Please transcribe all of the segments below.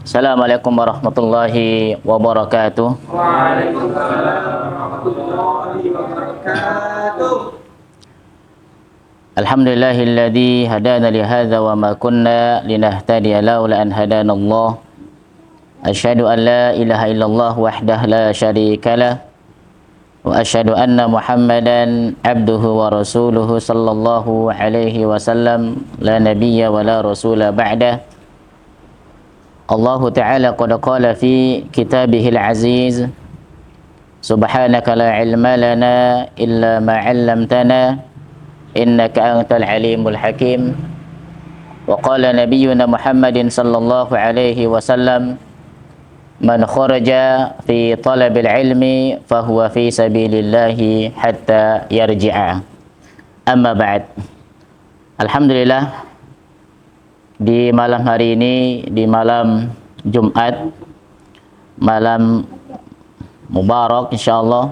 Assalamualaikum warahmatullahi wabarakatuh. Waalaikumsalam warahmatullahi wabarakatuh. Alhamdulillahilladzi hadana li hadza wa ma kunna linahtadiya laula an hadanallah. Asyhadu an la ilaha illallah wahdahu la syarika lah wa asyhadu anna Muhammadan abduhu wa rasuluhu sallallahu alaihi wasallam la nabiyya wa la rasula ba'dah. Allah Ta'ala qad qala fi kitabihil aziz subhanaka la ilma lana illa ma 'allamtana innaka antal alimul hakim. Wa qala nabiyyuna Muhammadin sallallahu alaihi wasallam man kharaja fi talabil ilmi fahuwa fi sabilillahi hatta yarji'a. Amma ba'd. Alhamdulillah, di malam hari ini, di malam Jumat, malam mubarak insyaallah,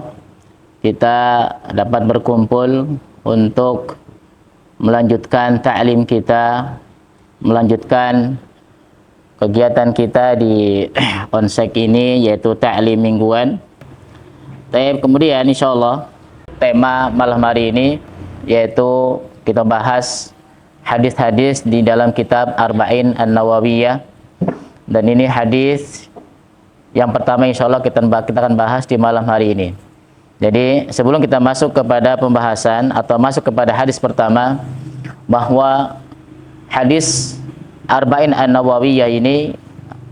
kita dapat berkumpul untuk melanjutkan ta'lim kita, melanjutkan kegiatan kita di onsek ini, yaitu ta'lim mingguan. Kemudian insyaallah tema malam hari ini yaitu kita bahas hadis-hadis di dalam kitab Arba'in An-Nawawiyah. Dan ini hadis yang pertama insyaallah kita akan bahas di malam hari ini. Jadi sebelum kita masuk kepada pembahasan atau masuk kepada hadis pertama, bahwa hadis Arba'in An-Nawawiyah ini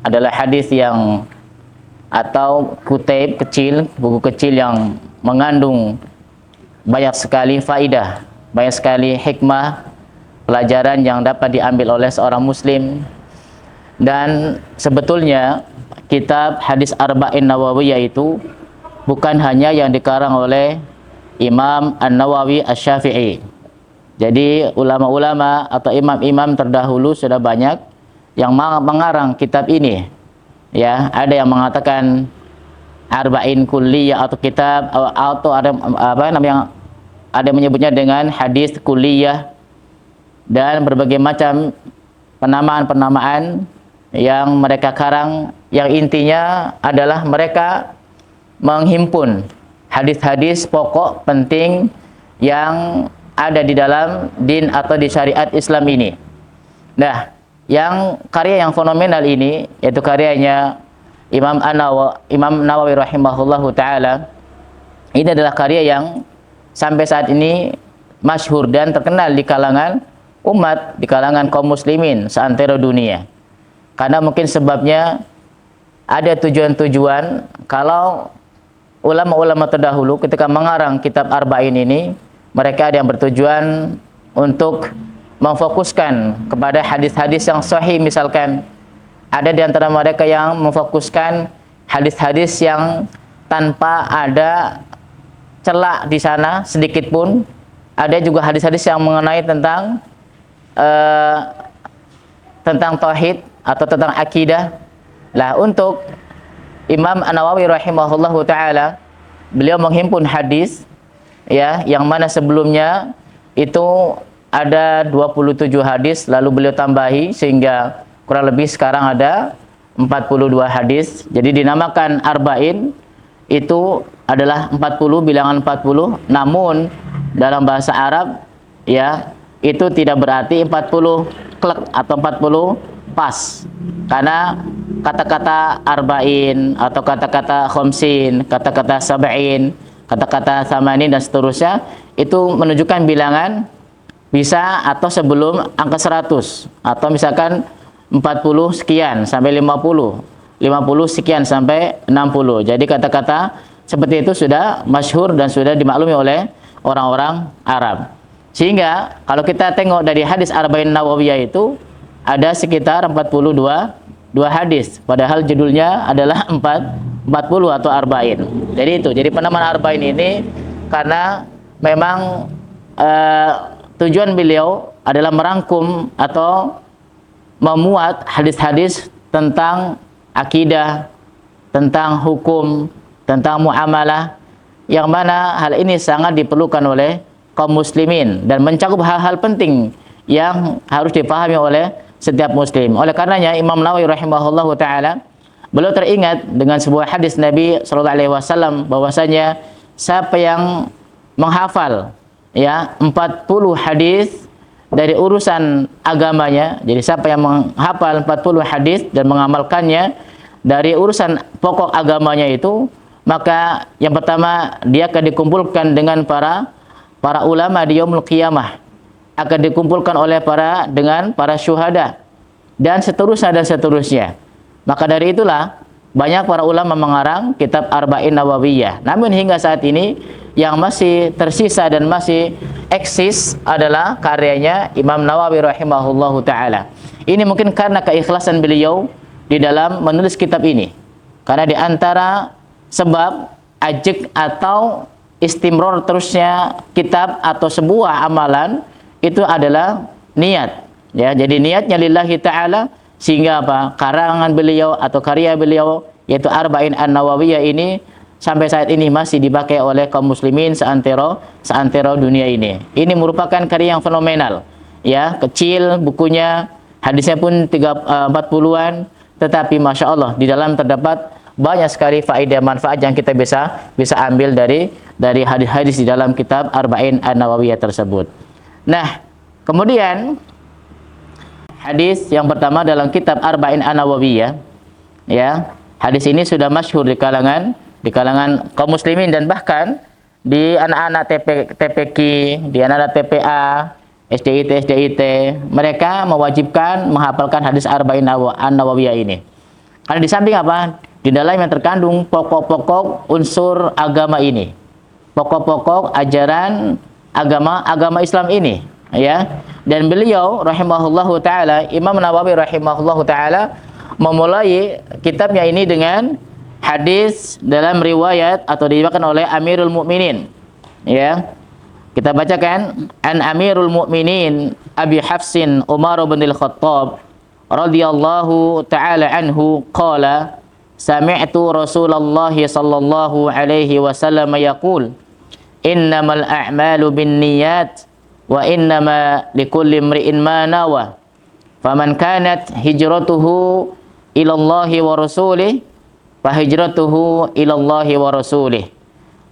adalah hadis yang atau kutub kecil, buku kecil yang mengandung banyak sekali faidah, banyak sekali hikmah, pelajaran yang dapat diambil oleh seorang muslim. Dan sebetulnya kitab hadis Arba'in Nawawiyah itu bukan hanya yang dikarang oleh Imam An-Nawawi Asy-Syafi'i. Jadi ulama-ulama atau imam-imam terdahulu sudah banyak yang mengarang kitab ini. Ya, ada yang mengatakan Arba'in Kulliyah atau kitab, atau ada ada menyebutnya dengan hadis kulliyah, dan berbagai macam penamaan-penamaan yang mereka karang, yang intinya adalah mereka menghimpun hadis-hadis pokok penting yang ada di dalam din atau di syariat Islam ini. Nah, yang karya yang fenomenal ini, yaitu karyanya Imam Nawawi rahimahullahu ta'ala, ini adalah karya yang sampai saat ini masyhur dan terkenal di kalangan umat, di kalangan kaum muslimin seantero dunia. Karena mungkin sebabnya ada tujuan-tujuan kalau ulama-ulama terdahulu ketika mengarang kitab Arba'in ini, mereka ada yang bertujuan untuk memfokuskan kepada hadis-hadis yang sahih. Misalkan ada di antara mereka yang memfokuskan hadis-hadis yang tanpa ada celak di sana sedikit pun. Ada juga hadis-hadis yang mengenai tentang tauhid atau tentang akidah. Lah, untuk Imam An-Nawawi rahimahullahu ta'ala, beliau menghimpun hadis, ya, yang mana sebelumnya itu ada 27 hadis, lalu beliau tambahi sehingga kurang lebih sekarang ada 42 hadis. Jadi dinamakan Arba'in, itu adalah 40, bilangan 40, namun dalam bahasa Arab, ya, itu tidak berarti 40 klek atau 40 pas. Karena kata-kata arba'in atau kata-kata khomsin, kata-kata sab'in, kata-kata thamanin dan seterusnya, itu menunjukkan bilangan bisa atau sebelum angka 100, atau misalkan 40 sekian sampai 50, 50 sekian sampai 60. Jadi kata-kata seperti itu sudah masyhur dan sudah dimaklumi oleh orang-orang Arab. Sehingga kalau kita tengok dari hadis Arba'in Nawawiyah itu ada sekitar 42 hadis, padahal judulnya adalah 40 atau Arba'in. Jadi itu, jadi penamaan Arba'in ini karena memang tujuan beliau adalah merangkum atau memuat hadis-hadis tentang akidah, tentang hukum, tentang muamalah, yang mana hal ini sangat diperlukan oleh kaum muslimin dan mencakup hal-hal penting yang harus dipahami oleh setiap muslim. Oleh karenanya Imam Nawawi rahimahullahu taala beliau teringat dengan sebuah hadis Nabi sallallahu alaihi wasallam bahwasanya siapa yang menghafal ya 40 hadis dari urusan agamanya, jadi siapa yang menghafal 40 hadis dan mengamalkannya dari urusan pokok agamanya itu, maka yang pertama dia akan dikumpulkan dengan para ulama di yaumul qiyamah, akan dikumpulkan dengan para syuhada dan seterusnya. Maka dari itulah banyak para ulama mengarang kitab Arba'in Nawawiyah. Namun hingga saat ini yang masih tersisa dan masih eksis adalah karyanya Imam Nawawi rahimahullahu taala. Ini mungkin karena keikhlasan beliau di dalam menulis kitab ini. Karena di antara sebab ajek atau istimror terusnya kitab atau sebuah amalan itu adalah niat. Ya, jadi niatnya lillahi taala, sehingga apa? Karangan beliau atau karya beliau yaitu Arba'in An-Nawawiyah ini sampai saat ini masih dipakai oleh kaum muslimin seantero dunia ini. Ini merupakan karya yang fenomenal. Ya, kecil bukunya, hadisnya pun 40-an, tetapi Masya Allah di dalam terdapat banyak sekali faedah manfaat yang kita bisa ambil dari hadis-hadis di dalam kitab Arba'in An-Nawawiyah tersebut. Nah, kemudian hadis yang pertama dalam kitab Arba'in An-Nawawiyah, ya, hadis ini sudah masyhur di kalangan kaum muslimin dan bahkan di anak-anak TPQ, di anak-anak TPA, SDIT, mereka mewajibkan menghafalkan hadis Arba'in An-Nawawiyah ini. Karena di samping apa? Di dalamnya terkandung pokok-pokok unsur agama ini, pokok-pokok ajaran agama Islam ini, ya. Dan beliau rahimahullahu taala, Imam Nawawi rahimahullahu taala memulai kitabnya ini dengan hadis dalam riwayat atau diriwayatkan oleh Amirul Mukminin, ya. Kita bacakan, an Amirul Mukminin Abi Hafsin Umar bin Al-Khattab radhiyallahu taala anhu qala sami'tu Rasulullah sallallahu alaihi wasallam yaqul innamal a'malu binniyat wa innama likulli imri'in ma nawa faman kanat hijratuhu ila Allah wa rasulih fa hijratuhu ila Allah wa rasulih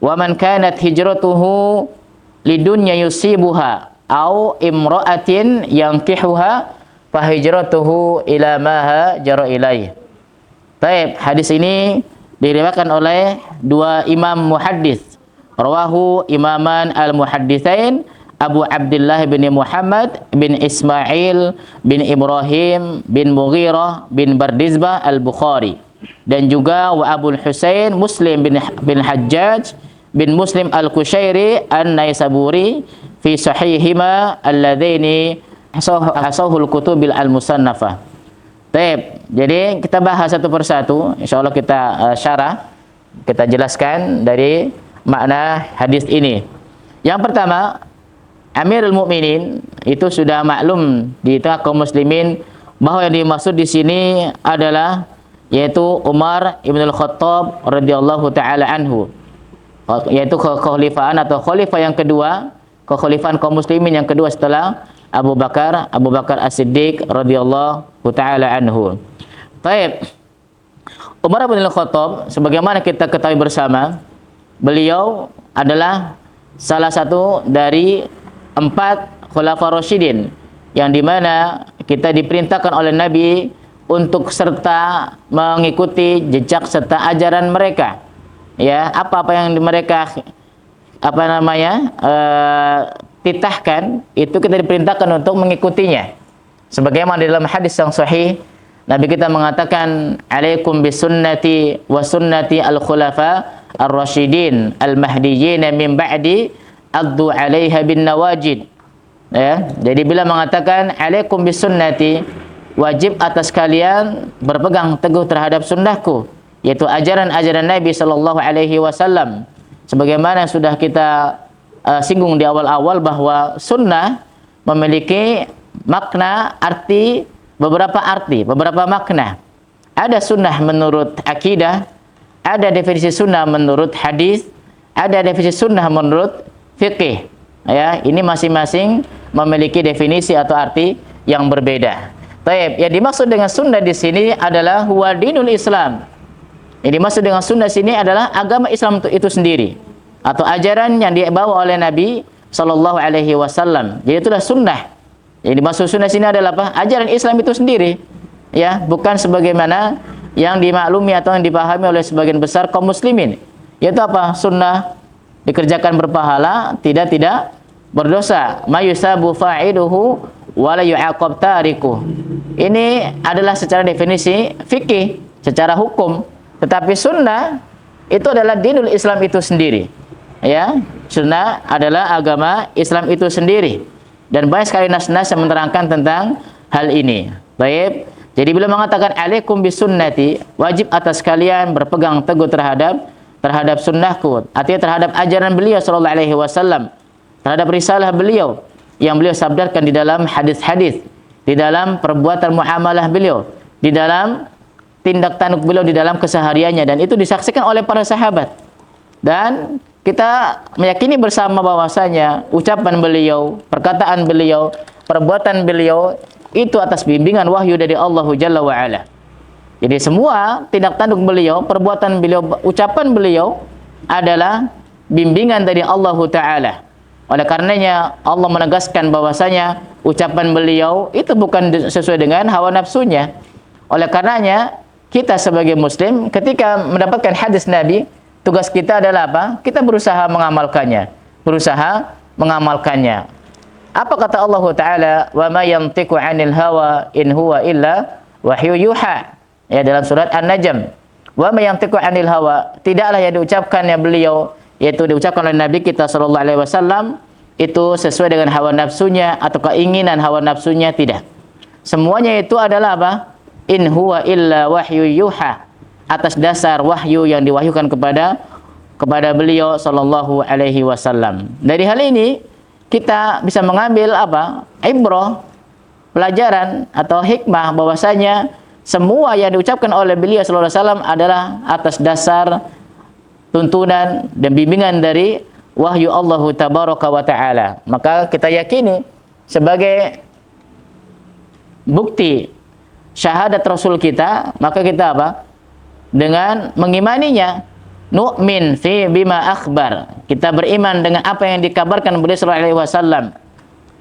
wa man kanat hijratuhu lidunya yusibuha au imra'atin yankihuha fa hijratuhu ila ma hajara ilaih. Baik, hadis ini diriwayatkan oleh dua imam muhaddits. Rawahu imaman al-muhadditsain Abu Abdullah bin Muhammad bin Ismail bin Ibrahim bin Mughirah bin Bardizbah al-Bukhari, dan juga wa Abul Husain Muslim bin Hajjaj bin Muslim al-Kushairi an-Naisaburi fi sahihima alladzaini asahul kutubil al-musannafah. Baik, jadi kita bahas satu persatu, insyaallah kita syarah, kita jelaskan dari makna hadis ini. Yang pertama, Amirul Mukminin itu sudah maklum di tengah kaum muslimin bahwa yang dimaksud di sini adalah yaitu Umar ibn Al-Khattab radhiyallahu taala anhu, yaitu kekhalifahan atau khalifah yang kedua, kekhalifahan kaum muslimin yang kedua setelah Abu Bakar As-Siddiq radhiyallahu taala anhu. Baik. Umar bin Al-Khattab sebagaimana kita ketahui bersama, beliau adalah salah satu dari 4 khulafa rasyidin yang dimana kita diperintahkan oleh Nabi untuk serta mengikuti jejak serta ajaran mereka. Ya, apa-apa yang mereka titahkan itu kita diperintahkan untuk mengikutinya. Sebagaimana dalam hadis yang sahih Nabi kita mengatakan, alaikum bisunnati wa sunnati al-khulafa ar-rasyidin al-mahdiyyin min ba'di addu 'alaiha bin nawajid. Ya, jadi bila mengatakan alaikum bisunnati, wajib atas kalian berpegang teguh terhadap sunnahku, yaitu ajaran-ajaran Nabi sallallahu alaihi wasallam. Sebagaimana sudah kita singgung di awal-awal bahwa sunnah memiliki makna, beberapa makna. Ada sunnah menurut akidah, ada definisi sunnah menurut hadis, ada definisi sunnah menurut fikih. Ya, ini masing-masing memiliki definisi atau arti yang berbeda. Taib, yang dimaksud dengan sunnah di sini adalah huwa dinul Islam. Yang dimaksud dengan sunnah sini adalah agama Islam itu sendiri atau ajaran yang dibawa oleh Nabi sallallahu alaihi wasallam. Jadi itulah sunnah. Yang dimaksud sunnah sini adalah apa? Ajaran Islam itu sendiri. Ya, bukan sebagaimana yang dimaklumi atau yang dipahami oleh sebagian besar kaum muslimin. Yaitu apa? Sunnah dikerjakan berpahala, tidak berdosa. Ma yusabu fa'iluhu wa la yu'aqab tariku. Ini adalah secara definisi fikih, secara hukum. Tetapi sunnah itu adalah dinul Islam itu sendiri. Ya, sunnah adalah agama Islam itu sendiri. Dan banyak sekali nas-nas yang menerangkan tentang hal ini. Baik. Jadi beliau mengatakan alaikum bisunnati, wajib atas kalian berpegang teguh terhadap sunnahku. Artinya terhadap ajaran beliau sallallahu alaihi wasallam, terhadap risalah beliau yang beliau sabdarkan di dalam hadis-hadis, di dalam perbuatan muamalah beliau, di dalam tindak tanduk beliau di dalam kesehariannya, dan itu disaksikan oleh para sahabat. Dan kita meyakini bersama bahwasanya ucapan beliau, perkataan beliau, perbuatan beliau itu atas bimbingan wahyu dari Allah Jalla wa Ala. Jadi semua tindak tanduk beliau, perbuatan beliau, ucapan beliau adalah bimbingan dari Allah Ta'ala. Oleh karenanya Allah menegaskan bahwasanya ucapan beliau itu bukan sesuai dengan hawa nafsunya. Oleh karenanya kita sebagai muslim ketika mendapatkan hadis Nabi, tugas kita adalah apa? Kita berusaha mengamalkannya. Apa kata Allah Ta'ala? Wa ma yantiqu 'anil hawa in huwa illa wahyu yuha. Ya, dalam surat An-Najm. Wa ma yantiqu 'anil hawa, tidaklah yang diucapkannya beliau, yaitu diucapkan oleh Nabi kita sallallahu alaihi wasallam, itu sesuai dengan hawa nafsunya atau keinginan hawa nafsunya, tidak. Semuanya itu adalah apa? In huwa illa wahyu yuha, atas dasar wahyu yang diwahyukan kepada beliau sallallahu alaihi wasallam. Dari hal ini kita bisa mengambil apa? Ibrah, pelajaran atau hikmah bahwasanya semua yang diucapkan oleh beliau sallallahu alaihi wasallam adalah atas dasar tuntunan dan bimbingan dari wahyu Allah tabaraka wa taala. Maka kita yakini sebagai bukti syahadat Rasul kita, maka kita apa? Dengan mengimaninya, nu'min fi bima akhbar. Kita beriman dengan apa yang dikabarkan beliau sallallahu alaihi wasallam.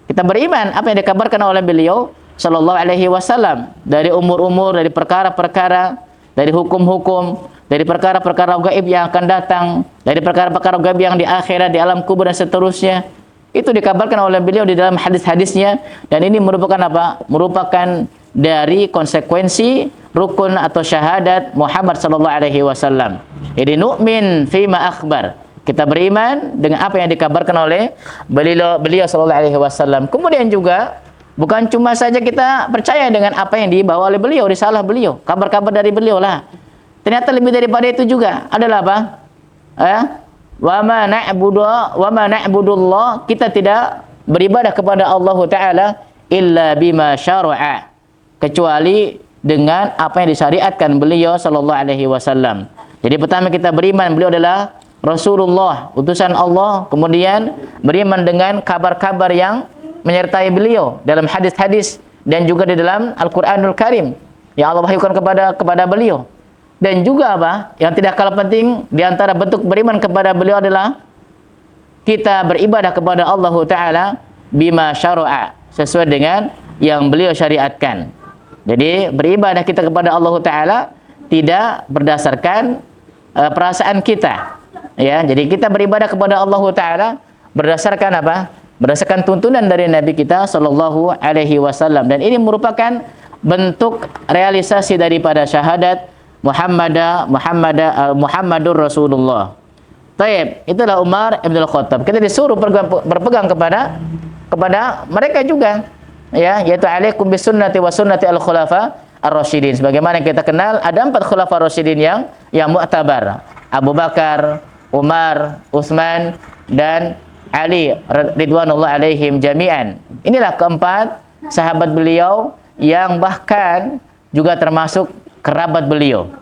Kita beriman apa yang dikabarkan oleh beliau sallallahu alaihi wasallam dari umur-umur, dari perkara-perkara, dari hukum-hukum, dari perkara-perkara gaib yang akan datang, dari perkara-perkara gaib yang di akhirat, di alam kubur dan seterusnya. Itu dikabarkan oleh beliau di dalam hadis-hadisnya, dan ini merupakan apa? Merupakan dari konsekuensi rukun atau syahadat Muhammad sallallahu alaihi wasallam. Jadi nu'min fima akhbar. Kita beriman dengan apa yang dikabarkan oleh beliau sallallahu alaihi wasallam. Kemudian juga bukan cuma saja kita percaya dengan apa yang dibawa oleh beliau, risalah beliau, kabar-kabar dari beliau lah. Ternyata lebih daripada itu juga adalah apa? Wa ma na'budullah, kita tidak beribadah kepada Allah Ta'ala illa bima syara'a, kecuali dengan apa yang disyariatkan beliau sallallahu alaihi wasallam. Jadi pertama kita beriman beliau adalah Rasulullah, utusan Allah, kemudian beriman dengan kabar-kabar yang menyertai beliau dalam hadis-hadis dan juga di dalam Al-Qur'anul Karim yang Allah wahyukan kepada beliau. Dan juga apa? Yang tidak kalah penting di antara bentuk beriman kepada beliau adalah kita beribadah kepada Allah Ta'ala bima syara'a, sesuai dengan yang beliau syariatkan. Jadi beribadah kita kepada Allah Ta'ala tidak berdasarkan perasaan kita. Ya, jadi kita beribadah kepada Allah Ta'ala berdasarkan apa? Berdasarkan tuntunan dari Nabi kita sallallahu alaihi wasallam, dan ini merupakan bentuk realisasi daripada syahadat Muhammadur Rasulullah. Taib, itulah Umar ibn al-Khattab. Kita disuruh berpegang kepada mereka juga, ya, yaitu alaikum bisunnati wa sunnati al-khulafa ar-rasyidin. Sebagaimana kita kenal ada 4 khulafa rasyidin yang mu'tabar. Abu Bakar, Umar, Utsman, dan Ali ridwanullah alaihim jami'an. Inilah keempat sahabat beliau yang bahkan juga termasuk kerabat beliau.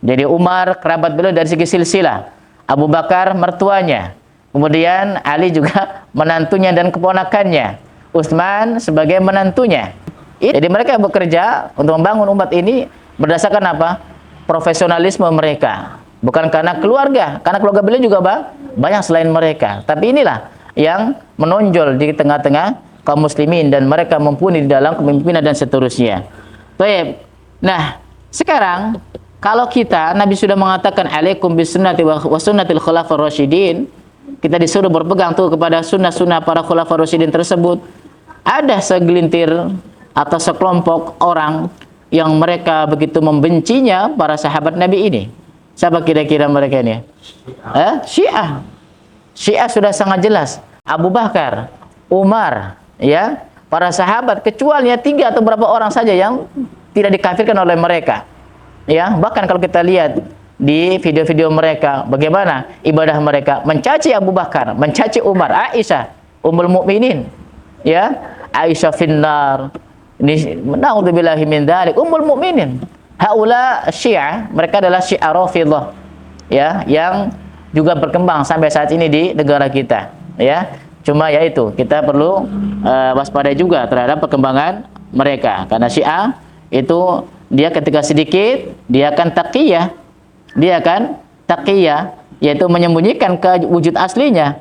Jadi Umar kerabat beliau dari segi silsilah, Abu Bakar mertuanya, kemudian Ali juga menantunya dan keponakannya, Utsman sebagai menantunya. Jadi mereka bekerja untuk membangun umat ini berdasarkan apa? Profesionalisme mereka. Bukan karena keluarga beliau juga banyak selain mereka. Tapi inilah yang menonjol di tengah-tengah kaum muslimin dan mereka mumpuni di dalam kepemimpinan dan seterusnya. Baik. Nah, sekarang kalau kita, Nabi sudah mengatakan alaikum bisunnati wa sunnatil khulafar rasyidin, kita disuruh berpegang tuh kepada sunnah-sunnah para khulafar rasyidin tersebut. Ada segelintir atau sekelompok orang yang mereka begitu membencinya para sahabat Nabi ini. Siapa kira-kira mereka ini? Syiah. Syiah sudah sangat jelas. Abu Bakar, Umar, ya, para sahabat, kecuali 3 atau berapa orang saja yang tidak dikafirkan oleh mereka. Ya, bahkan kalau kita lihat di video-video mereka, bagaimana ibadah mereka, mencaci Abu Bakar, mencaci Umar, Aisyah, Ummul Mukminin, ya, Aisyah finnar. Ini naudzubillahi min dzalik, Ummul Mukminin. Haula Syiah, mereka adalah Syiah Rafidhah, ya, yang juga berkembang sampai saat ini di negara kita, ya. Cuma ya itu, kita perlu waspada juga terhadap perkembangan mereka, karena Syiah itu dia ketika sedikit dia akan taqiyah, yaitu menyembunyikan ke wujud aslinya.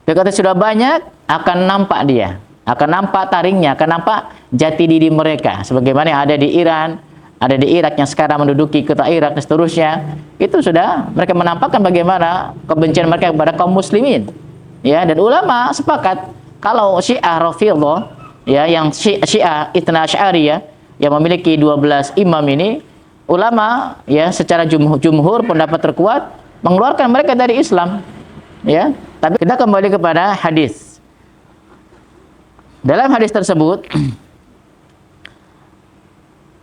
Ketika sudah banyak akan nampak dia, akan nampak taringnya, akan nampak jati diri mereka, sebagaimana yang ada di Iran, ada di Irak yang sekarang menduduki kota Irak dan seterusnya. Itu sudah mereka menampakkan bagaimana kebencian mereka kepada kaum muslimin. Ya, dan ulama sepakat kalau Syiah Rafidhah, ya, yang Syiah Itsna Asy'ariyah yang memiliki 12 imam ini, ulama ya secara jumhur pendapat terkuat mengeluarkan mereka dari Islam. Ya, tapi kita kembali kepada hadis. Dalam hadis tersebut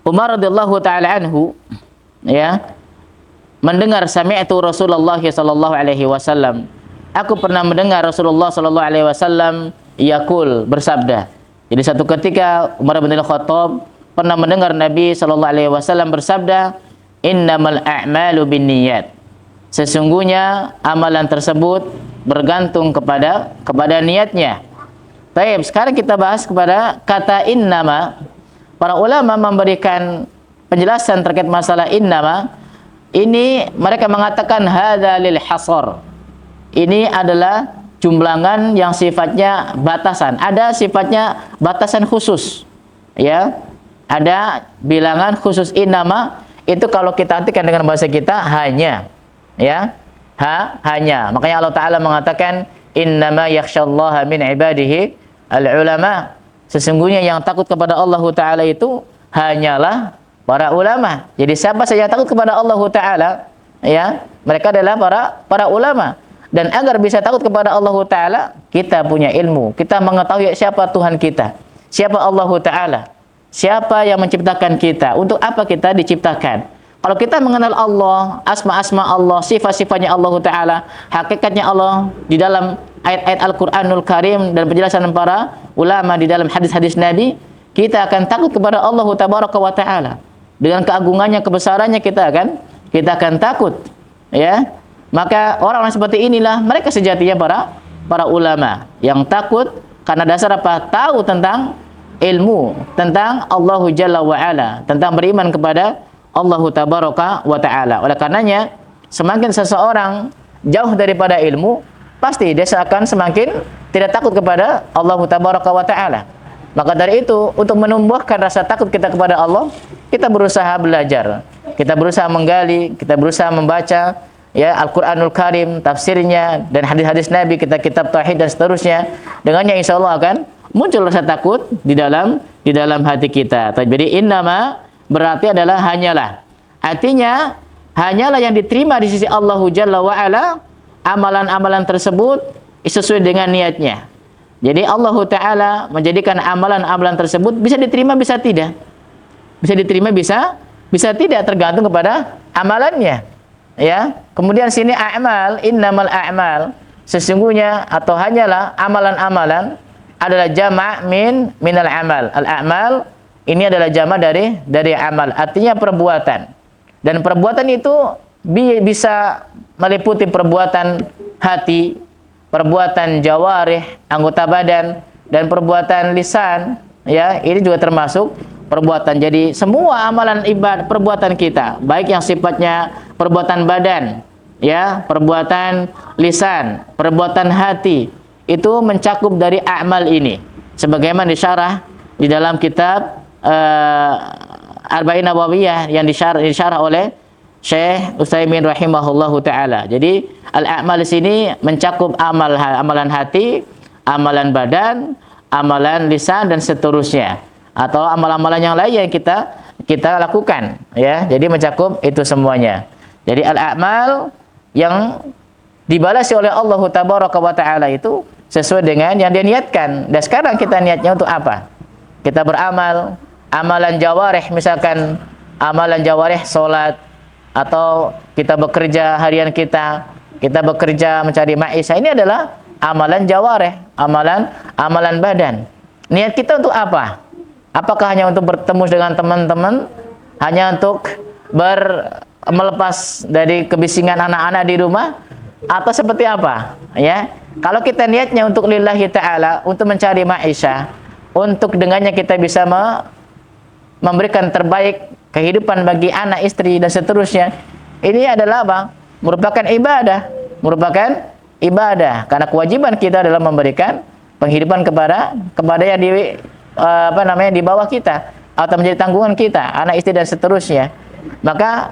Umar radhiyallahu taala anhu, ya, mendengar sami'tu Rasulullah sallallahu alaihi wasallam. Aku pernah mendengar Rasulullah sallallahu alaihi wasallam yaqul, bersabda. Jadi satu ketika Umar bin Khattab pernah mendengar Nabi sallallahu alaihi wasallam bersabda, "Innamal a'malu binniyat." Sesungguhnya amalan tersebut bergantung kepada niatnya. Baik, sekarang kita bahas kepada kata innama. Para ulama memberikan penjelasan terkait masalah innama. Ini mereka mengatakan hadza lil hasar. Ini adalah jumlangan yang sifatnya batasan. Ada sifatnya batasan khusus. Ya. Ada bilangan khusus innama, itu kalau kita artikan dengan bahasa kita hanya. Ya. Hanya. Makanya Allah Taala mengatakan innama yakhsyallaha min ibadihi al-ulama. Sesungguhnya yang takut kepada Allah Ta'ala itu hanyalah para ulama. Jadi siapa saja yang takut kepada Allah Ta'ala, ya, mereka adalah para ulama. Dan agar bisa takut kepada Allah Ta'ala, kita punya ilmu, kita mengetahui siapa Tuhan kita, siapa Allah Ta'ala, siapa yang menciptakan kita, untuk apa kita diciptakan. Kalau kita mengenal Allah, asma-asma Allah, sifat-sifatnya Allah Ta'ala, hakikatnya Allah di dalam ayat-ayat Al-Quranul Karim dan penjelasan para ulama di dalam hadis-hadis Nabi, kita akan takut kepada Allah Tabaraka wa Ta'ala. Dengan keagungannya, kebesarannya kita akan takut, ya. Maka orang-orang seperti inilah mereka sejatinya para ulama yang takut karena dasar apa? Tahu tentang ilmu, tentang Allah Jalla wa Ala, tentang beriman kepada Allah Tabaraka wa Ta'ala. Oleh karenanya, semakin seseorang jauh daripada ilmu, pasti dia akan semakin tidak takut kepada Allah Tabaraka wa Ta'ala. Maka dari itu, untuk menumbuhkan rasa takut kita kepada Allah, kita berusaha belajar, kita berusaha menggali, kita berusaha membaca, ya, Al-Quranul Karim, tafsirnya, dan hadis-hadis Nabi, kitab tauhid dan seterusnya. Dengannya insya Allah akan muncul rasa takut di dalam hati kita. Jadi innama berarti adalah hanyalah. Artinya hanyalah yang diterima di sisi Allah Jalla wa Ala, amalan-amalan tersebut sesuai dengan niatnya. Jadi Allah Ta'ala menjadikan amalan-amalan tersebut bisa diterima, bisa tidak. Bisa diterima, bisa tidak, tergantung kepada amalannya. Ya. Kemudian sini a'mal, innamal a'mal, sesungguhnya atau hanyalah amalan-amalan adalah jama' minal amal. Al-a'mal ini adalah jama' dari amal, artinya perbuatan. Dan perbuatan itu bisa meliputi perbuatan hati, perbuatan jawarih, anggota badan, dan perbuatan lisan. Ya, ini juga termasuk perbuatan. Jadi semua amalan ibadah perbuatan kita, baik yang sifatnya perbuatan badan, ya, perbuatan lisan, perbuatan hati, itu mencakup dari amal ini. Sebagaimana disyarah di dalam kitab Arba'in Nawawiyah yang disyarah oleh Syekh Utsaimin rahimahullahu taala. Jadi al-a'mal di sini mencakup amalan hati, amalan badan, amalan lisan dan seterusnya, atau amalan-amalan yang lain yang kita lakukan, ya. Jadi mencakup itu semuanya. Jadi al-a'mal yang dibalasi oleh Allah Tabaraka wa taala itu sesuai dengan yang dia niatkan. Dan sekarang kita niatnya untuk apa? Kita beramal, amalan jawarih, misalkan amalan jawarih salat, atau kita bekerja harian kita bekerja mencari maisha, ini adalah amalan jawarih, amalan badan. Niat kita untuk apa? Apakah hanya untuk bertemu dengan teman-teman, hanya untuk melepas dari kebisingan anak-anak di rumah, atau seperti apa? Ya, kalau kita niatnya untuk lillahi ta'ala, untuk mencari maisha, untuk dengannya kita bisa memberikan terbaik kehidupan bagi anak, istri dan seterusnya, ini adalah apa? Merupakan ibadah, karena kewajiban kita adalah memberikan penghidupan kepada yang di bawah kita, atau menjadi tanggungan kita, anak, istri dan seterusnya. Maka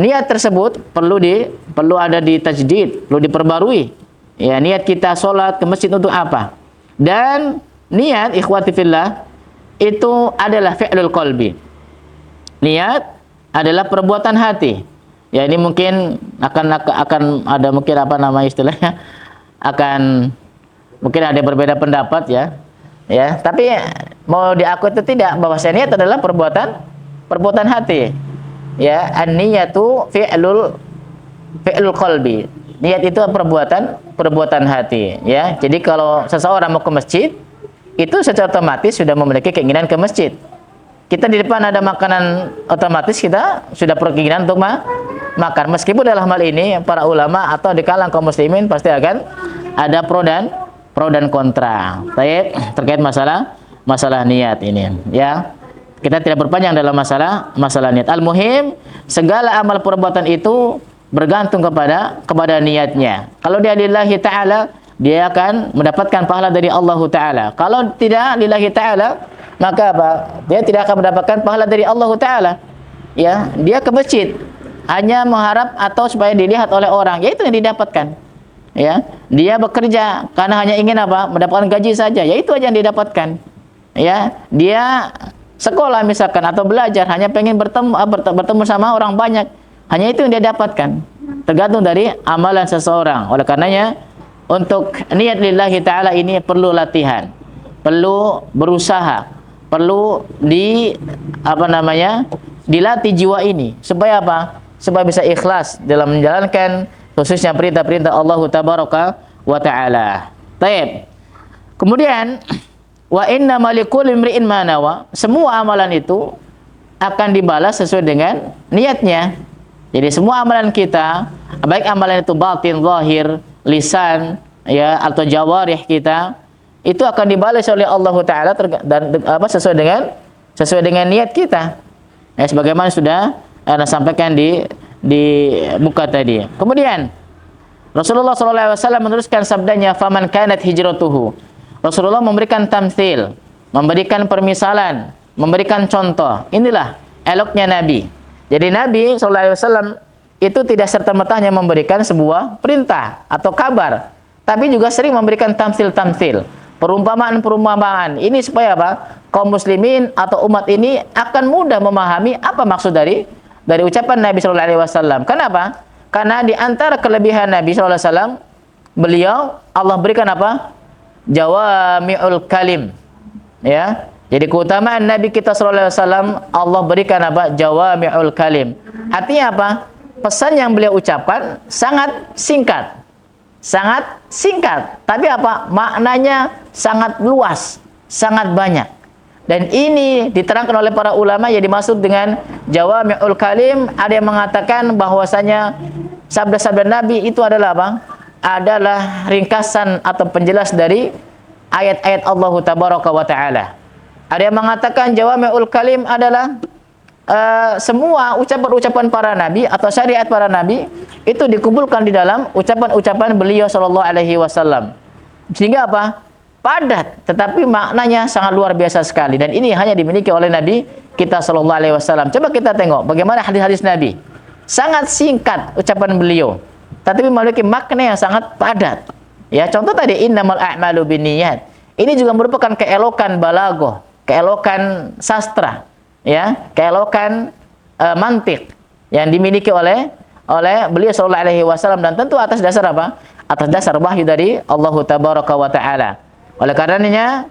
niat tersebut perlu ada di tajdid, perlu diperbarui. Ya, niat kita sholat ke masjid untuk apa? Dan niat, ikhwati fillah, itu adalah fi'lul qalbi. Niat adalah perbuatan hati. Ya, ini mungkin akan ada mungkin istilahnya, mungkin ada berbeda pendapat, ya. Ya, tapi mau diakui itu tidak, bahwa niat adalah perbuatan hati. Ya, an-niyatu fi'lul qalbi. Niat itu perbuatan hati, ya. Jadi kalau seseorang mau ke masjid, itu secara otomatis sudah memiliki keinginan ke masjid. Kita di depan ada makanan, otomatis kita sudah berkeinginan untuk makan. Meskipun dalam hal ini para ulama atau di kalangan kaum muslimin pasti akan ada pro dan kontra. Baik, terkait masalah niat ini, ya. Kita tidak berpanjang dalam masalah niat. Al-muhim, segala amal perbuatan itu bergantung kepada niatnya. Kalau dia lillahi ta'ala, dia akan mendapatkan pahala dari Allah Ta'ala. Kalau tidak lillahi ta'ala, maka apa? Dia tidak akan mendapatkan pahala dari Allah Ta'ala. Ya, dia ke masjid hanya mengharap atau supaya dilihat oleh orang, ya itu yang didapatkan. Ya, dia bekerja karena hanya ingin apa? Mendapatkan gaji saja, ya itu aja yang didapatkan. Ya, dia sekolah misalkan atau belajar hanya pengen bertemu sama orang banyak, hanya itu yang dia dapatkan. Tergantung dari amalan seseorang. Oleh karenanya, untuk niat lillahi ta'ala ini perlu latihan, perlu berusaha, perlu dilatih jiwa ini, supaya apa? Supaya bisa ikhlas dalam menjalankan khususnya perintah-perintah Allah Tabaraka wa ta'ala. Baik. Kemudian, wa inna malikul imri'in ma nawa, semua amalan itu akan dibalas sesuai dengan niatnya. Jadi semua amalan kita, baik amalan itu batin, zahir, lisan, ya, atau jawarih kita, itu akan dibalas oleh Allah Ta'ala sesuai dengan niat kita. Ya, sebagaimana sudah sampaikan di muka tadi. Kemudian Rasulullah SAW meneruskan sabdanya, faman kanat hijratuhu. Rasulullah memberikan tamtsil, memberikan permisalan, memberikan contoh. Inilah eloknya Nabi. Jadi Nabi SAW itu tidak serta-merta hanya memberikan sebuah perintah atau kabar, tapi juga sering memberikan tamtsil-tamtsil, perumpamaan-perumpamaan. Ini supaya apa? Kaum muslimin atau umat ini akan mudah memahami apa maksud dari ucapan Nabi SAW. Kenapa? Karena di antara kelebihan Nabi SAW, beliau Allah berikan apa? Jawami'ul kalim. Ya. Jadi keutamaan Nabi kita SAW, Allah berikan apa? Jawami'ul kalim. Artinya apa? Pesan yang beliau ucapkan sangat singkat. Sangat singkat. Tapi apa? Maknanya sangat luas, sangat banyak. Dan ini diterangkan oleh para ulama yang dimaksud dengan Jawami'ul kalim. Ada yang mengatakan bahwasanya sabda-sabda Nabi itu adalah apa? Adalah ringkasan atau penjelas dari ayat-ayat Allah Tabaraka wa Ta'ala. Ada yang mengatakan jawami'ul kalim adalah semua ucapan-ucapan para nabi atau syariat para nabi itu dikumpulkan di dalam ucapan-ucapan beliau sallallahu alaihi wasallam. Sehingga apa? Padat, tetapi maknanya sangat luar biasa sekali, dan ini hanya dimiliki oleh Nabi kita sallallahu alaihi wasallam. Coba kita tengok bagaimana hadis-hadis Nabi. Sangat singkat ucapan beliau, tetapi memiliki makna yang sangat padat. Ya, contoh tadi innamal a'malu binniyat. Ini juga merupakan keelokan balaghah, keelokan sastra, ya, keelokan mantik yang dimiliki oleh beliau sallallahu alaihi wasallam, dan tentu atas dasar apa? Atas dasar wahyu dari Allah tabaraka wa taala. Oleh karenanya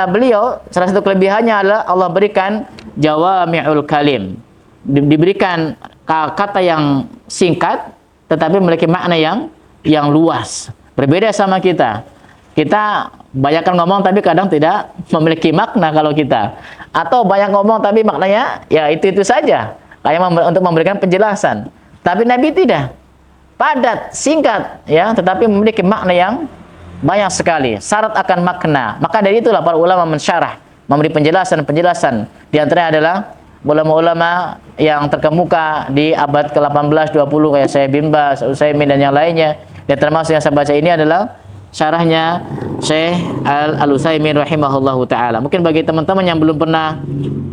beliau salah satu kelebihannya adalah Allah berikan jawami'ul kalim. Diberikan kata yang singkat tetapi memiliki makna yang luas. Berbeda sama kita. Kita banyakkan ngomong tapi kadang tidak memiliki makna kalau kita. Atau banyak ngomong tapi maknanya ya itu-itu saja. Kayak untuk memberikan penjelasan. Tapi Nabi tidak. Padat, singkat, ya, tetapi memiliki makna yang banyak sekali. Syarat akan makna. Maka dari itulah para ulama mensyarah, memberi penjelasan-penjelasan. Di antaranya adalah ulama-ulama yang terkemuka di abad ke-18, 20 kayak Syekh bin Baz, Utsaimin dan yang lainnya. Dan termasuk yang saya baca ini adalah syarahnya Syekh Al-Utsaimin rahimahullahu taala. Mungkin bagi teman-teman yang belum pernah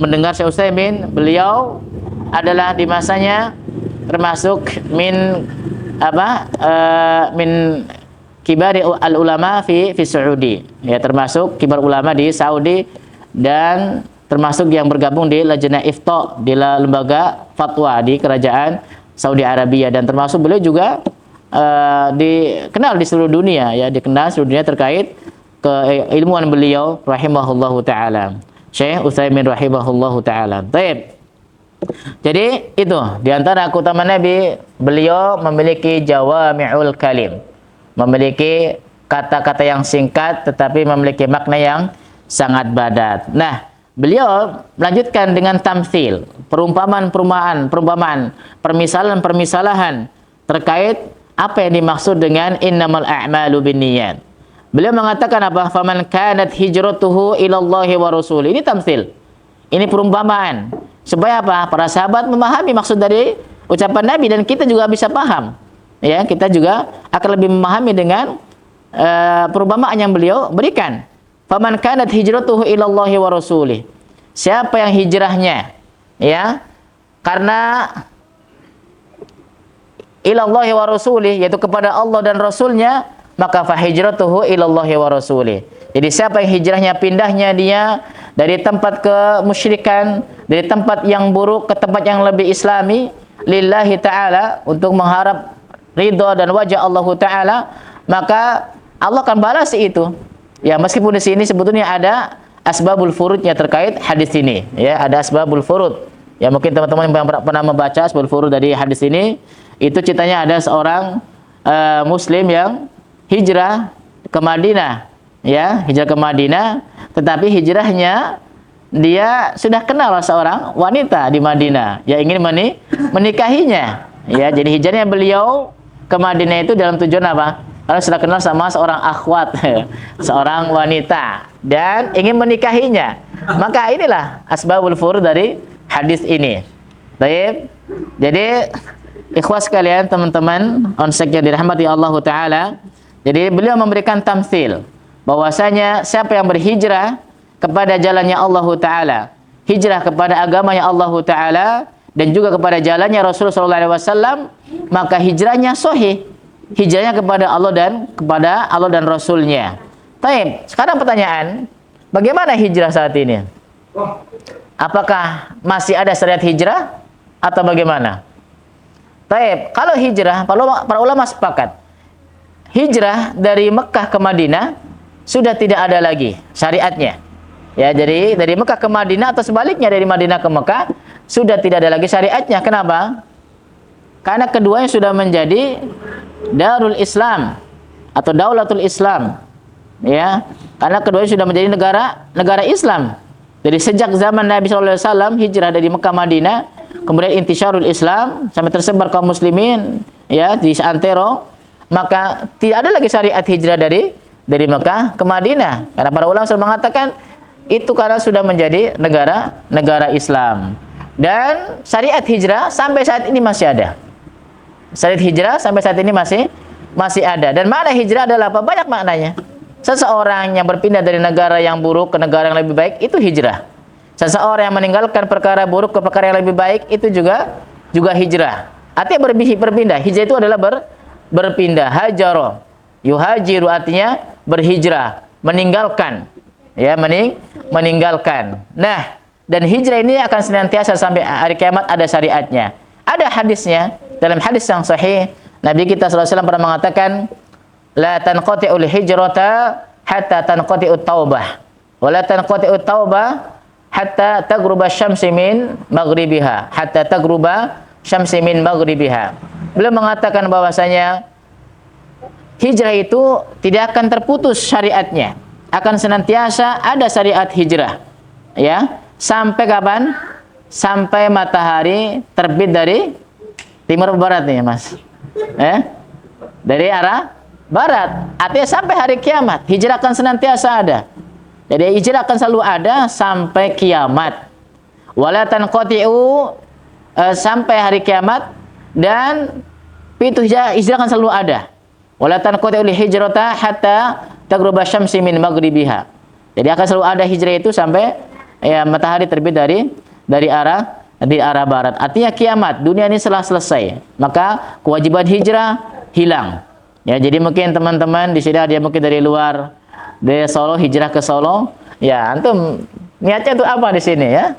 mendengar Syekh Utsaimin, beliau adalah di masanya termasuk min kibari al-ulama fi Saudi. Ya, termasuk kibar ulama di Saudi dan termasuk yang bergabung di Lajnah Ifta, di lembaga fatwa di kerajaan Saudi Arabia, dan termasuk beliau juga dikenal di seluruh dunia, ya, dikenal seluruh dunia terkait keilmuan beliau rahimahullahu taala. Syekh Utsaimin rahimahullahu taala. Baik. Jadi itu di antara keutamaan Nabi, beliau memiliki jawami'ul kalim. Memiliki kata-kata yang singkat tetapi memiliki makna yang sangat padat. Nah, beliau melanjutkan dengan tamtsil, perumpamaan, permisalan terkait apa yang dimaksud dengan innamal a'malu binniyat. Beliau mengatakan apa? Faman kanat hijratuhu ilallahi wa rasul. Ini tamtsil. Ini perumpamaan. Supaya apa? Para sahabat memahami maksud dari ucapan Nabi dan kita juga bisa paham. Ya, kita juga akan lebih memahami dengan perumpamaan yang beliau berikan. Faman kanat hijratuhu ilallahi wa rasulih. Siapa yang hijrahnya, ya, karena ilallahi wa rasulih, yaitu kepada Allah dan Rasulnya, maka fa hijratuhu ilallahi wa rasulih. Jadi siapa yang hijrahnya, pindahnya dia dari tempat kemusyrikan, dari tempat yang buruk ke tempat yang lebih islami, lillahi ta'ala, untuk mengharap ridha dan wajah Allah Ta'ala, maka Allah akan balas itu. Ya, meskipun di sini sebetulnya ada asbabul furudnya terkait hadis ini. Ya, ada asbabul furud. Ya, mungkin teman-teman yang pernah membaca asbabul furud dari hadis ini, itu ceritanya ada seorang muslim yang hijrah ke Madinah. Ya, hijrah ke Madinah, tetapi hijrahnya dia sudah kenal seorang wanita di Madinah yang ingin menikahinya. Ya, jadi hijrahnya beliau ke Madinah itu dalam tujuan apa? Karena sudah kenal sama seorang akhwat, seorang wanita, dan ingin menikahinya. Maka inilah asbabul furud dari hadis ini. Baik. Jadi ikhwas sekalian, teman-teman onsek yang dirahmati Allah Ta'ala, jadi beliau memberikan tamtsil bahwasanya siapa yang berhijrah kepada jalannya Allah Ta'ala, hijrah kepada agamanya Allah Ta'ala, dan juga kepada jalannya Rasulullah SAW, maka hijrahnya sahih, hijrahnya kepada Allah dan Rasulnya. Baik, sekarang pertanyaan, bagaimana hijrah saat ini? Apakah masih ada syariat hijrah atau bagaimana? Baik, kalau hijrah, para ulama sepakat, hijrah dari Mekah ke Madinah sudah tidak ada lagi syariatnya. Ya, jadi dari Mekah ke Madinah atau sebaliknya dari Madinah ke Mekah sudah tidak ada lagi syariatnya. Kenapa? Karena keduanya sudah menjadi Darul Islam atau Daulatul Islam. Ya, karena keduanya sudah menjadi negara Islam. Jadi sejak zaman Nabi SAW hijrah dari Mekah Madinah, kemudian intisyarul Islam sampai tersebar kaum muslimin, ya, di seantero, maka tidak ada lagi syariat hijrah dari Mekah ke Madinah. Karena para ulama sudah mengatakan itu karena sudah menjadi negara Islam. Dan syariat hijrah sampai saat ini masih ada. Syariat hijrah sampai saat ini masih ada. Dan makna hijrah adalah apa? Banyak maknanya. Seseorang yang berpindah dari negara yang buruk ke negara yang lebih baik, itu hijrah. Seseorang yang meninggalkan perkara buruk ke perkara yang lebih baik, itu juga hijrah. Artinya berpindah. Hijrah itu adalah berpindah. Hajaro, yuhajiru artinya berhijrah, meninggalkan. Ya, meninggalkan. Nah, dan hijrah ini akan senantiasa sampai hari kiamat, ada syariatnya. Ada hadisnya, dalam hadis yang sahih, Nabi kita SAW pernah mengatakan, la tanqati'ul hijrata hatta tanqati'ut taubah. Wa la tanqati'ut taubah hatta taghruba syamsi min maghribiha. Hatta taghruba syamsi min maghribiha. Beliau mengatakan bahwasanya hijrah itu tidak akan terputus syariatnya. Akan senantiasa ada syariat hijrah. Ya, sampai kapan? Sampai matahari terbit dari timur barat nih, Mas. Dari arah barat. Artinya sampai hari kiamat hijrah akan senantiasa ada. Jadi hijrah akan selalu ada sampai kiamat. Wala tanqati'u sampai hari kiamat, dan pintu hijrah akan selalu ada. Wala tanqati'ul hijrata hatta taghruba syamsi min maghribiha. Jadi akan selalu ada hijrah itu sampai ya matahari terbit dari arah barat. Artinya kiamat, dunia ini setelah selesai, maka kewajiban hijrah hilang. Ya, jadi mungkin teman-teman di sini ada mungkin dari luar, dari Solo hijrah ke Solo. Ya, antum niatnya untuk apa di sini ya?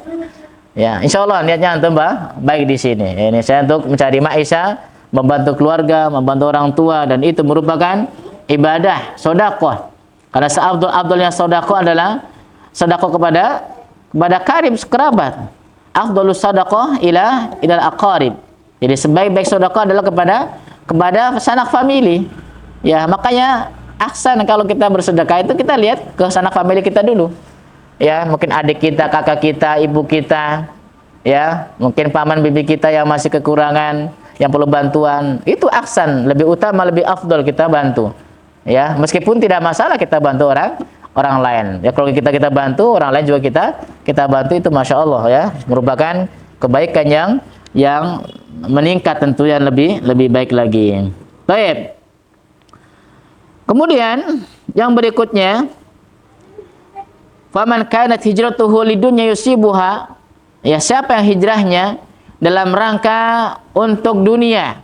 Ya, insya Allah niatnya antum baik di sini. Ini saya untuk mencari maisha, membantu keluarga, membantu orang tua, dan itu merupakan ibadah, sedekah. Karena seabdul-abdulnya sedekah adalah sedekah kepada karib, kerabat. Afdhalus sedekah ilal aqarib. Jadi sebaik-baik sedekah adalah kepada sanak famili. Ya, makanya ahsan kalau kita bersedekah itu kita lihat ke sanak famili kita dulu. Ya, mungkin adik kita, kakak kita, ibu kita, ya, mungkin paman bibi kita yang masih kekurangan, yang perlu bantuan. Itu ahsan, lebih utama, lebih afdal kita bantu. Ya, meskipun tidak masalah kita bantu orang lain. Ya, kalau kita bantu orang lain juga kita bantu, itu masya Allah ya, merupakan kebaikan yang meningkat, tentunya lebih baik lagi. Baik. Kemudian yang berikutnya, faman kanat hijratuhu lidunya yusibuha, ya, siapa yang hijrahnya dalam rangka untuk dunia.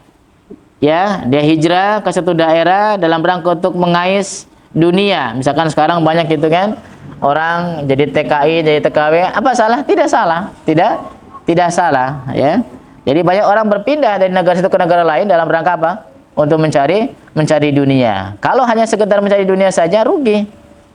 Ya, dia hijrah ke satu daerah dalam rangka untuk mengais dunia. Misalkan sekarang banyak gitu kan, orang jadi TKI, jadi TKW, apa salah? Tidak salah. Tidak salah, ya. Jadi banyak orang berpindah dari negara satu ke negara lain dalam rangka apa? Untuk mencari dunia. Kalau hanya sekedar mencari dunia saja, rugi.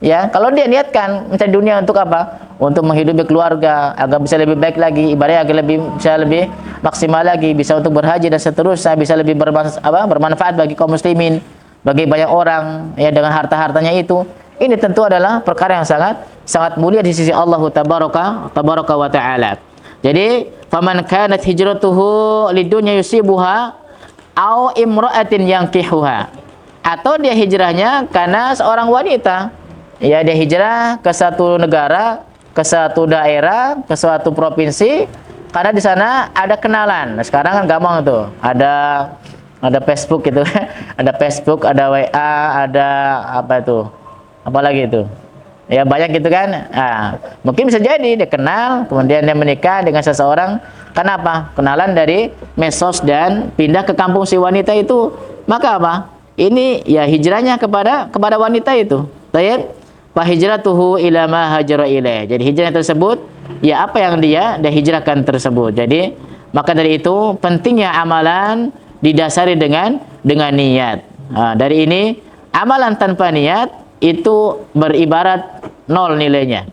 Ya, kalau dia niatkan mencari dunia untuk apa? Untuk menghidupi keluarga agar bisa lebih baik lagi, ibadah agar bisa lebih maksimal lagi, bisa untuk berhaji dan seterusnya, bisa lebih bermanfaat bagi kaum muslimin, bagi banyak orang ya dengan harta-hartanya itu. Ini tentu adalah perkara yang sangat mulia di sisi Allah tabaraka wa taala. Jadi, faman kanat hijratuhu lidunya yusibuha au imra'atin yankihuha. Atau dia hijrahnya karena seorang wanita. Ya, dia hijrah ke satu negara, ke satu daerah, ke suatu provinsi karena di sana ada kenalan. Nah, sekarang kan gampang tuh. Ada Facebook gitu. Ada Facebook, ada WA, ada apa itu? Apalagi itu? Ya, banyak gitu kan. Nah, mungkin bisa jadi dia kenal, kemudian dia menikah dengan seseorang. Kenapa? Kenalan dari medsos dan pindah ke kampung si wanita itu. Maka apa? Ini ya hijrahnya kepada wanita itu. Baik. Fa hijratuhu ila ma hajara ilaih. Jadi hijrah tersebut ya apa yang dia hijrahkan tersebut. Jadi maka dari itu pentingnya amalan didasari dengan niat. Nah, dari ini amalan tanpa niat itu beribarat nol nilainya.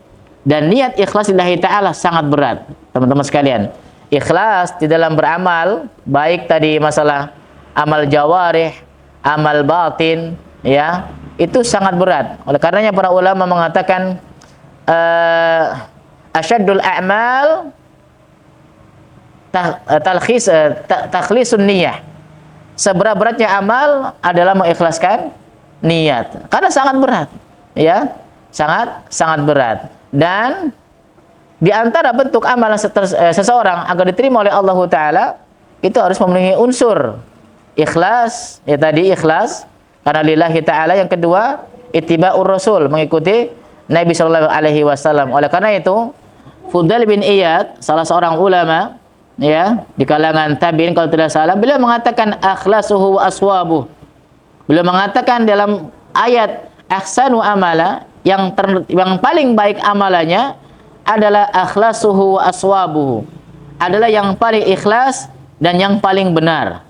Dan niat ikhlas lillahi ta'ala sangat berat, teman-teman sekalian. Ikhlas di dalam beramal, baik tadi masalah amal jawarih, amal batin, ya, itu sangat berat. Oleh karenanya para ulama mengatakan asyaddul a'mal takhlisun niyah. Seberat-beratnya amal adalah mengikhlaskan niat. Karena sangat berat, ya, sangat berat. Dan di antara bentuk amalan seseorang agar diterima oleh Allah Ta'ala, itu harus memenuhi unsur ikhlas, ya tadi ikhlas karena lillahi ta'ala. Yang kedua, ittiba'ur rasul, mengikuti Nabi sallallahu alaihi wasallam. Oleh karena itu, Fudail bin Iyad, salah seorang ulama ya di kalangan tabi'in kalau tidak salah, beliau mengatakan akhlasuhu wa aswabuh. Beliau mengatakan dalam ayat ahsanu amala, yang paling baik amalannya adalah akhlasuhu wa aswabuhu, adalah yang paling ikhlas dan yang paling benar.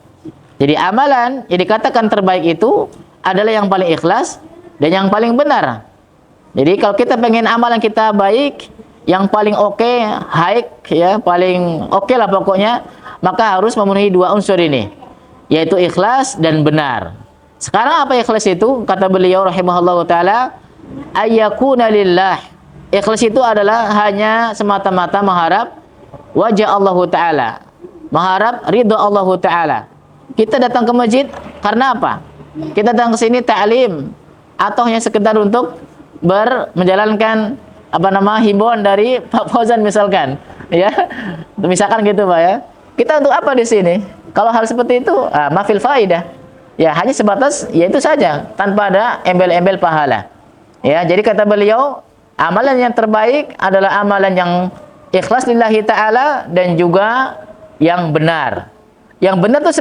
Jadi amalan yang dikatakan terbaik itu adalah yang paling ikhlas dan yang paling benar. Jadi kalau kita pengen amalan kita baik, yang paling oke, high ya, paling oke lah pokoknya, maka harus memenuhi dua unsur ini, yaitu ikhlas dan benar. Sekarang apa ikhlas itu? Kata beliau rahimahullahu taala, ayyakuna lillah. Ikhlas itu adalah hanya semata-mata mengharap wajah Allah Ta'ala, mengharap ridho Allah Ta'ala. Kita datang ke masjid karena apa? Kita datang ke sini ta'lim, atau hanya sekedar untuk menjalankan himbauan dari Pak Fauzan misalkan, ya, misalkan gitu Pak ya. Kita untuk apa di sini? Kalau hal seperti itu, mafil faidah, ya hanya sebatas yaitu saja, tanpa ada embel-embel pahala. Ya, jadi kata beliau, amalan yang terbaik adalah amalan yang ikhlas lillahi ta'ala dan juga yang benar. Yang benar itu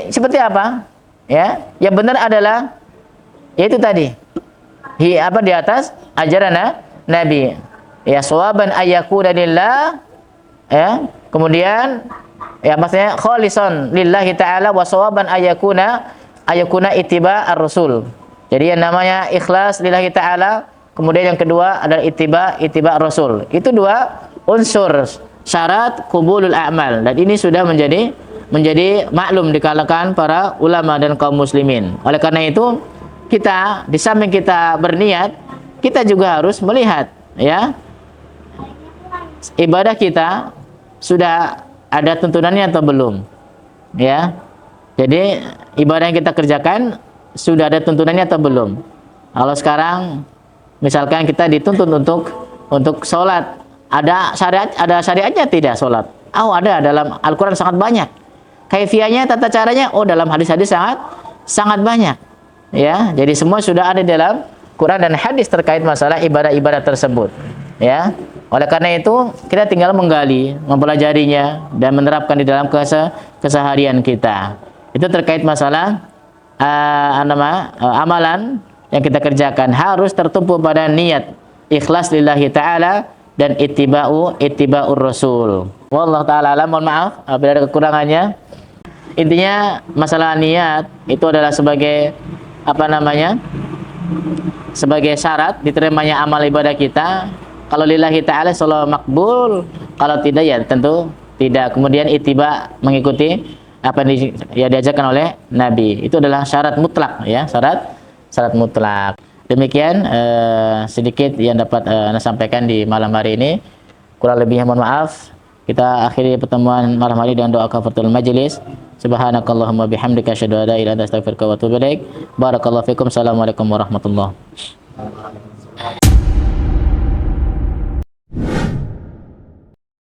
seperti apa? Ya, yang benar adalah yaitu tadi di atas ajaran Nabi. Ya, shawaban ayyakuna lillah, ya. Kemudian ya maksudnya khalisan lillahi ta'ala wa shawaban ayyakuna ittiba' ar-rasul. Jadi yang namanya ikhlas lillahi ta'ala, kemudian yang kedua adalah ittiba' rasul. Itu dua unsur syarat qubulul a'mal, dan ini sudah menjadi maklum di kalangan para ulama dan kaum muslimin. Oleh karena itu, kita di samping kita berniat, kita juga harus melihat ya ibadah kita sudah ada tuntunannya atau belum. Ya. Jadi ibadah yang kita kerjakan sudah ada tuntunannya atau belum. Kalau sekarang misalkan kita dituntut untuk sholat, ada syariatnya tidak sholat? Oh, ada, dalam Al-Quran sangat banyak. Kaifiyahnya, tata caranya, dalam hadis-hadis sangat banyak. Ya, jadi semua sudah ada dalam Quran dan hadis terkait masalah ibadah-ibadah tersebut. Ya, oleh karena itu kita tinggal menggali, mempelajarinya dan menerapkan di dalam keseharian kita. Itu terkait masalah amalan yang kita kerjakan harus tertumpu pada niat ikhlas lillahi ta'ala dan ittiba'ur rasul. Wallahu ta'ala alam. Mohon maaf apabila ada kekurangannya. Intinya masalah niat itu adalah sebagai sebagai syarat diterimanya amal ibadah kita. Kalau lillahi ta'ala selalu makbul, kalau tidak ya tentu tidak. Kemudian ittiba, mengikuti apa yang diajarkan oleh Nabi, itu adalah syarat mutlak ya, syarat mutlak. Demikian sedikit yang dapat Anda sampaikan di malam hari ini. Kurang lebihnya mohon maaf. Kita akhiri pertemuan malam hari dengan doa kafaratul majelis. Subhanakallahumma bihamdika asyhadu an la ilaha illa anta astaghfiruka wa atubu ilaik. Barakallahu fikum. Assalamualaikum warahmatullahi wabarakatuh.